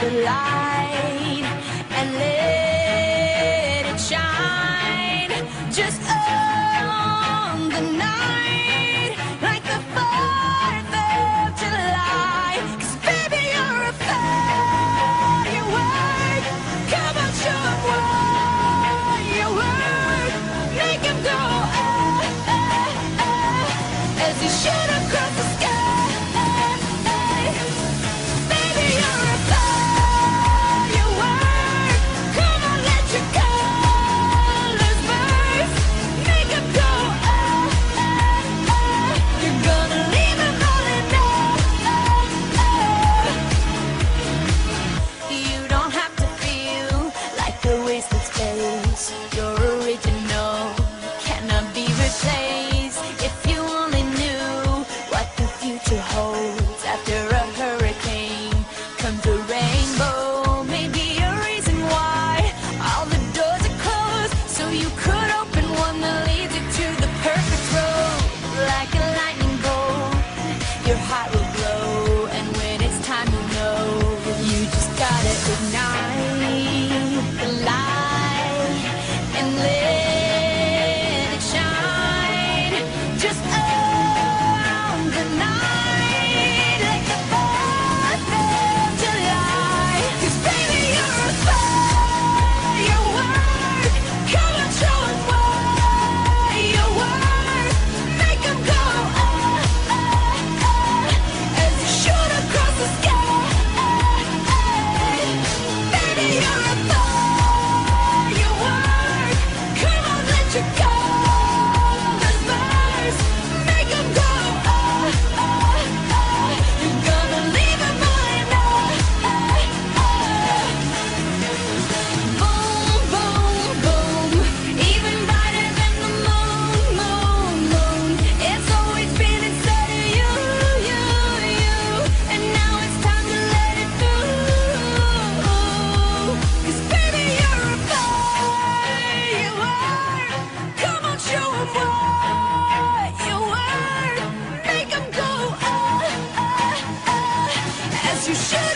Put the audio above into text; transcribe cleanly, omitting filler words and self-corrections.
the light and let it shine just on the night like the 4th of July. 'Cause baby, you're a firework. Come on, show 'em what you work. Make 'em go as you shoot across the sky. You're original, cannot be replaced. If you only knew what the future holds. After a hurricane comes a rainbow. Maybe a reason why all the doors are closed, so you could open one that leads you to the perfect road. Like a lightning bolt, your heart will glow, and when it's time, you know you just gotta ignite the light and let it shine just on the night like the 4th of July. 'Cause baby, you're a firework. Come on, show 'em what you work. Make 'em go as you shoot across the sky. Baby, you're a firework. Come on, let your colors burst. Make 'em go you're gonna leave 'em all in boom, boom, boom. Even brighter than the moon, moon, moon. It's always been inside of you, you, you. And now it's time to let it through. 'Cause baby, you're a firework. Come on, show 'em what you work. Make 'em go as you should.